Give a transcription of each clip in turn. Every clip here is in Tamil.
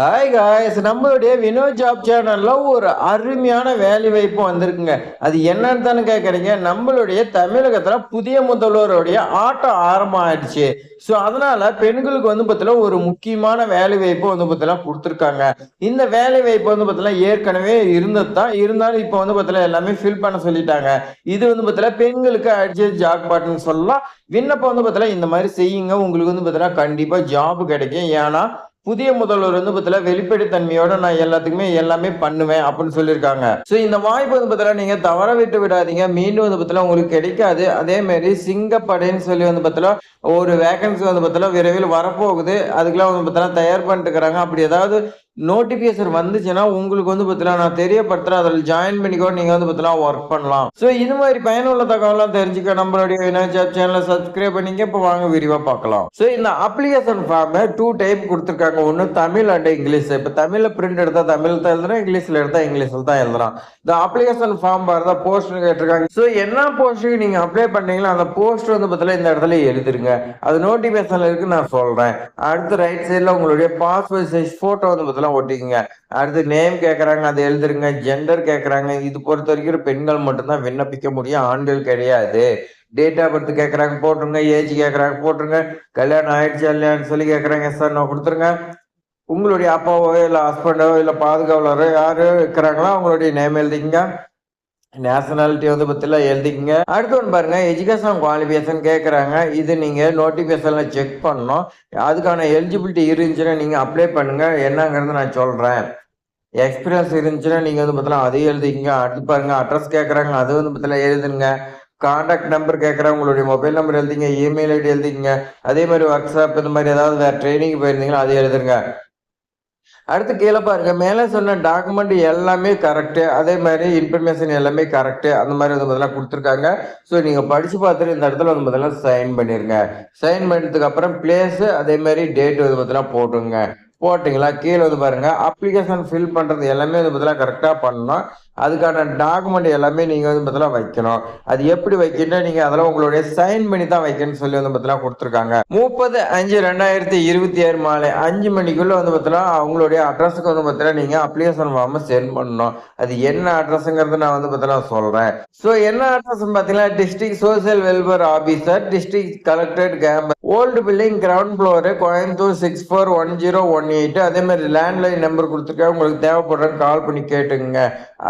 ஹாய் காய்ஸ், நம்மளுடைய வினோத் ஜாப் சேனல்ல ஒரு அருமையான வேலை வாய்ப்பு வந்திருக்குங்க. அது என்னன்னு தானே கேட்குறீங்க. நம்மளுடைய தமிழகத்துல புதிய முதல்வருடைய ஆட்டம் ஆரம்பம் ஆயிடுச்சு. ஸோ அதனால பெண்களுக்கு வந்து பார்த்தீங்கன்னா ஒரு முக்கியமான வேலை வாய்ப்பு வந்து பார்த்தீங்கன்னா கொடுத்துருக்காங்க. இந்த வேலை வாய்ப்பு வந்து பார்த்தீங்கன்னா ஏற்கனவே இருந்தது தான். இருந்தாலும் இப்போ வந்து பார்த்தீங்கன்னா எல்லாமே ஃபில் பண்ண சொல்லிட்டாங்க. இது வந்து பார்த்தீங்கன்னா பெண்களுக்கு அடிச்ச ஜாக் பாட்டுன்னு சொல்லலாம். விண்ணப்பம் வந்து பார்த்தீங்கன்னா இந்த மாதிரி செய்யுங்க. உங்களுக்கு வந்து பார்த்தீங்கன்னா கண்டிப்பா ஜாப் கிடைக்கும். ஏன்னா புதிய முதல்வர் வந்து பார்த்தீங்கன்னா வெளிப்படைத்தன்மையோட நான் எல்லாத்துக்குமே எல்லாமே பண்ணுவேன் அப்படின்னு சொல்லியிருக்காங்க. ஸோ இந்த வாய்ப்பு வந்து பார்த்தீங்கன்னா நீங்க தவற விட்டு விடாதீங்க. மீண்டும் வந்து பார்த்தீங்கன்னா உங்களுக்கு கிடைக்காது. அதே மாதிரி சிங்கப்படைன்னு சொல்லி வந்து பார்த்தீங்கன்னா ஒரு வேகன்சி வந்து பார்த்தீங்கன்னா விரைவில் வரப்போகுது. அதுக்கெல்லாம் வந்து பார்த்தீங்கன்னா தயார் பண்ணிட்டு இருக்கிறாங்க. அப்படி ஏதாவது நோட்டிபிகேஷன் வந்துச்சுன்னா உங்களுக்கு வந்து பார்த்தீங்கன்னா நான் தெரியப்படுத்துறேன். அதில் ஜாயின் பண்ணிக்கோ, நீங்க வந்து பார்த்தீங்கன்னா ஒர்க் பண்ணலாம். ஸோ இது மாதிரி பயனுள்ள தகவலாம் தெரிஞ்சுக்க நம்மளுடைய வினோத் ஜாப் சேனலை சப்ஸ்கிரைப் பண்ணிங்க. இப்போ வாங்க விரிவா பார்க்கலாம். ஸோ இந்த அப்ளிகேஷன் ஃபார்ம் 2 டைப் கொடுத்துருக்காங்க. ஒன்று தமிழ் அண்ட் இங்கிலீஷ். இப்போ தமிழ்ல பிரிண்ட் எடுத்தா தமிழ் தான் எழுதுறோம், இங்கிலீஷ்ல எடுத்தா இங்கிலீஷ்ல தான் எழுதுறோம். இந்த அப்ளிகேஷன் ஃபார்ம் பாருங்க, போஸ்ட் கேட்டிருக்காங்க. ஸோ என்ன போஸ்ட்டுக்கு நீங்க அப்ளை பண்ணீங்களோ அந்த போஸ்ட் வந்து பார்த்தீங்கன்னா இந்த இடத்துல எழுதிருங்க. அது நோட்டிபிகேஷன்ல இருக்கு, நான் சொல்றேன். அடுத்து ரைட் சைட்ல உங்களுடைய பாஸ்போர்ட் சைஸ் போட்டோ வந்து பார்த்தீங்கன்னா ஒட்டிக்குங்க. அடுத்து நேம் கேட்கறாங்க, அதை எழுதுருங்க. ஜெண்டர் கேட்கறாங்க. இது பொறுத்த வரைக்கும் பெண்கள் மட்டும்தான் விண்ணப்பிக்க முடியும், ஆண்கள் கிடையாது. டேட் ஆஃப் பர்த் கேட்கறாங்க, போட்டுருங்க. ஏஜ் கேட்கறாங்க, போட்டுருங்க. கல்யாணம் ஆயிடுச்சு இல்லையான்னு சொல்லி கேட்கறாங்க, சார் நான் கொடுத்துருங்க. உங்களுடைய அப்பாவோ இல்ல ஹஸ்பண்டோ இல்ல பாதுகாவலரோ யாரு இருக்கிறாங்களோ அவங்களுடைய நேம் எழுதிக்கங்க. நேஷனாலிட்டி வந்து பத்தில எழுதிக்கங்க. அடுத்து ஒன்று பாருங்க, எஜுகேஷன் குவாலிஃபிகேஷன் கேட்குறாங்க. இது நீங்க நோட்டிஃபிகேஷன்ல செக் பண்ணணும். அதுக்கான எலிஜிபிலிட்டி இருந்துச்சுன்னா நீங்க அப்ளை பண்ணுங்க. என்னங்கிறது நான் சொல்றேன். எக்ஸ்பீரியன்ஸ் இருந்துச்சுன்னா நீங்க வந்து பார்த்தீங்கன்னா அதையும் எழுதிக்கங்க. அடுத்து பாருங்க, அட்ரஸ் கேட்குறாங்க, அது வந்து பார்த்தீங்கன்னா எழுதுங்க. கான்டாக்ட் நம்பர் கேட்குறாங்க, உங்களுடைய மொபைல் நம்பர் எழுதிங்க. இமெயில் ஐடி எழுதிங்க. அதே மாதிரி ஒர்க் ஷாப் இந்த மாதிரி ஏதாவது வேறு ட்ரைனிங் போயிருந்தீங்கன்னா அதை எழுதுங்க. அடுத்து கீழே பாருங்க, மேலே சொன்ன டாக்குமெண்ட் எல்லாமே கரெக்டு. அதே மாதிரி இன்ஃபர்மேஷன் எல்லாமே கரெக்டு. அந்த மாதிரி வந்து முதல்ல கொடுத்துருக்காங்க. ஸோ நீங்கள் படித்து பார்த்துட்டு இந்த இடத்துல வந்து முதல்ல சைன் பண்ணிடுங்க. சைன் பண்ணதுக்கு அப்புறம் பிளேஸு அதே மாதிரி டேட் வந்து முதல்ல போட்டுங்க. போட்டிங்களா, கீழே வந்து பாருங்க, அப்ளிகேஷன் ஃபில் பண்ணுறது எல்லாமே வந்து முதல்ல கரெக்டாக பண்ணணும். அதுக்கான டாக்குமெண்ட் எல்லாமே நீங்கள் வந்து பார்த்தீங்கன்னா வைக்கணும். அது எப்படி வைக்கணும், நீங்கள் அதெல்லாம் உங்களுடைய சைன் பண்ணி தான் வைக்கணும்னு சொல்லி வந்து பார்த்தீங்கன்னா கொடுத்துருக்காங்க. 30/5/2026 மாலை 5 மணிக்குள்ள வந்து பார்த்தீங்கன்னா அவங்களுடைய அட்ரஸுக்கு வந்து பார்த்தீங்கன்னா நீங்கள் அப்ளிகேஷன் ஃபார்மை சென்ட் பண்ணணும். அது என்ன அட்ரஸுங்கிறது நான் வந்து பார்த்தீங்கன்னா சொல்கிறேன். ஸோ என்ன அட்ரஸ் பார்த்தீங்கன்னா district social welfare officer, district collectorate campus, old building, ground floor, Coimbatore 641018. அதே மாதிரி லேண்ட்லைன் நம்பர் கொடுத்துருக்காங்க. உங்களுக்கு தேவைப்படுறேன் கால் பண்ணி கேட்டுங்க.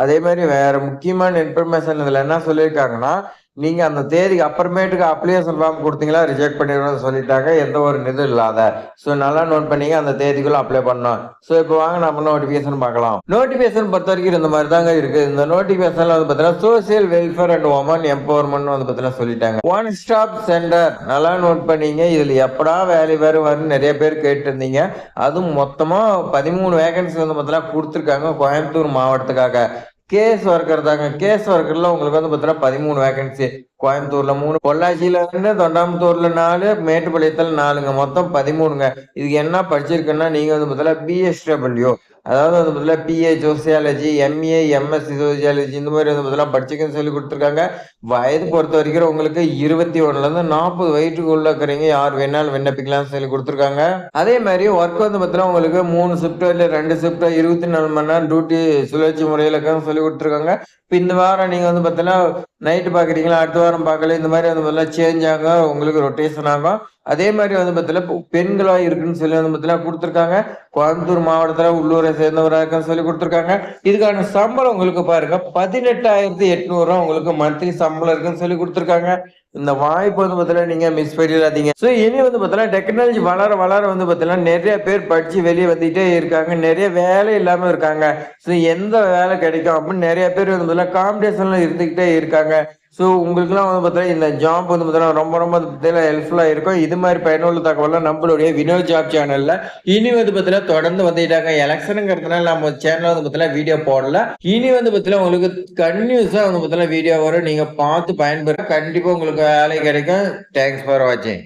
அதே மாதிரி வேற முக்கியமான இன்ஃபர்மேஷன் இதுல என்ன சொல்லியிருக்காங்கன்னா, நீங்க அந்த தேதிக்கு அப்புறமேட்டுக்கு அப்ளிகேஷன் ஃபார்ம் கொடுத்தீங்களா ரிஜெக்ட் பண்ணிடுவோம்னு சொல்லிட்டாங்க, எந்த ஒரு இது இல்லாத. ஸோ நல்லா நோட் பண்ணீங்க, அந்த தேதிக்குள்ள அப்ளை பண்ணோம். ஸோ இப்போ வாங்க நம்ம நோட்டிஃபிகேஷன் பார்க்கலாம். நோட்டிஃபிகேஷன் பொறுத்த வரைக்கும் இந்த மாதிரி தாங்க இருக்கு. இந்த நோட்டிஃபிகேஷன்ல வந்து பார்த்தீங்கன்னா social welfare and women empowerment வந்து பார்த்தீங்கன்னா சொல்லிட்டாங்க. ஒன் ஸ்டாப் சென்டர், நல்லா நோட் பண்ணீங்க. இதுல எப்படா வேலை வரும்னு நிறைய பேர் கேட்டு இருந்தீங்க. அதுவும் மொத்தமா 13 வேகன்சி வந்து பார்த்தீங்கன்னா கொடுத்துருக்காங்க கோயம்புத்தூர் மாவட்டத்துக்காக. கேஸ் ஒர்க்கர் தாங்க. கேஸ் ஒர்க்கர்ல உங்களுக்கு வந்து பார்த்தீங்கன்னா 13 வேகன்சி. கோயம்புத்தூர்ல 3, பொள்ளாச்சியில 2, தொண்டாமுத்தூர்ல 4, மேட்டுப்பாளையத்துல 4ங்க. மொத்தம் 13ங்க. இதுக்கு என்ன படிச்சிருக்குன்னா நீங்க வந்து பார்த்தீங்கன்னா பிஎஸ்டபிள்யூ, அதாவது வந்து பார்த்தீங்கன்னா BA sociology, MA, MSc sociology இந்த மாதிரி வந்து பார்த்தீங்கன்னா படிச்சுக்கன்னு சொல்லி கொடுத்துருக்காங்க. வயது பொறுத்த வரைக்கும் உங்களுக்கு 21லேருந்து 40 வயதுக்குள்ள இருக்கிறீங்க யார் வேணாலும் விண்ணப்பிக்கலாம்னு சொல்லி கொடுத்துருக்காங்க. அதே மாதிரி ஒர்க் வந்து பார்த்தீங்கன்னா உங்களுக்கு 3 ஷிஃப்டோ இல்லை 2 ஷிஃப்டோ 24 மணி நேரம் டியூட்டி சுழற்சி முறையில் இருக்கான்னு சொல்லி கொடுத்துருக்காங்க. இப்போ இந்த வாரம் நீங்கள் வந்து பார்த்தீங்கன்னா நைட்டு பார்க்குறீங்களா, அடுத்த வாரம் பார்க்கல, இந்த மாதிரி வந்து பார்த்தீங்கன்னா சேஞ்ச் ஆகும், உங்களுக்கு ரொட்டேஷன் ஆகும். அதே மாதிரி வந்து பார்த்தீங்கன்னா பெண்களா இருக்குன்னு சொல்லி வந்து பார்த்தீங்கன்னா கொடுத்துருக்காங்க. கோயம்புத்தூர் மாவட்டத்தில் உள்ளூரை சேர்ந்தவராக இருக்குன்னு சொல்லி கொடுத்துருக்காங்க. இதுக்கான சம்பளம் உங்களுக்கு பாருங்க 18,800 உங்களுக்கு மந்த்லி சம்பளம் இருக்குன்னு சொல்லி கொடுத்துருக்காங்க. இந்த வாய்ப்பு வந்து பார்த்தீங்கன்னா நீங்க மிஸ் பண்ணிடாதீங்க. ஸோ இனி வந்து பார்த்தீங்கன்னா டெக்னாலஜி வளர வளர வந்து பார்த்தீங்கன்னா நிறைய பேர் படிச்சு வெளியே வந்துட்டே இருக்காங்க, நிறைய வேலை இல்லாம இருக்காங்க. ஸோ எந்த வேலை கிடைக்கும் அப்படின்னு நிறைய பேர் வந்து பார்த்தீங்கன்னா காம்படிஷன்ல இருந்துகிட்டே இருக்காங்க. ஸோ உங்களுக்குலாம் வந்து பார்த்தீங்கன்னா இந்த ஜாப் வந்து பார்த்தீங்கன்னா ரொம்ப ரொம்ப ஹெல்ப்ஃபுல்லாக இருக்கும். இது மாதிரி பயனுள்ள தகவலாம் நம்மளுடைய வினோத் ஜாப் சேனல்ல இனி வந்து பார்த்தீங்கன்னா தொடர்ந்து வந்துட்டாங்க. எலெக்ஷனுங்கிறதுனால நம்ம சேனல் வந்து பார்த்தீங்கன்னா வீடியோ போடல. இனி வந்து பார்த்தீங்கன்னா உங்களுக்கு கன்யூஸாக வந்து பார்த்தீங்கன்னா வீடியோ வரும். நீங்க பார்த்து பயன்பெற கண்டிப்பாக உங்களுக்கு வேலை கிடைக்கும். தேங்க்ஸ் ஃபார் வாட்சிங்.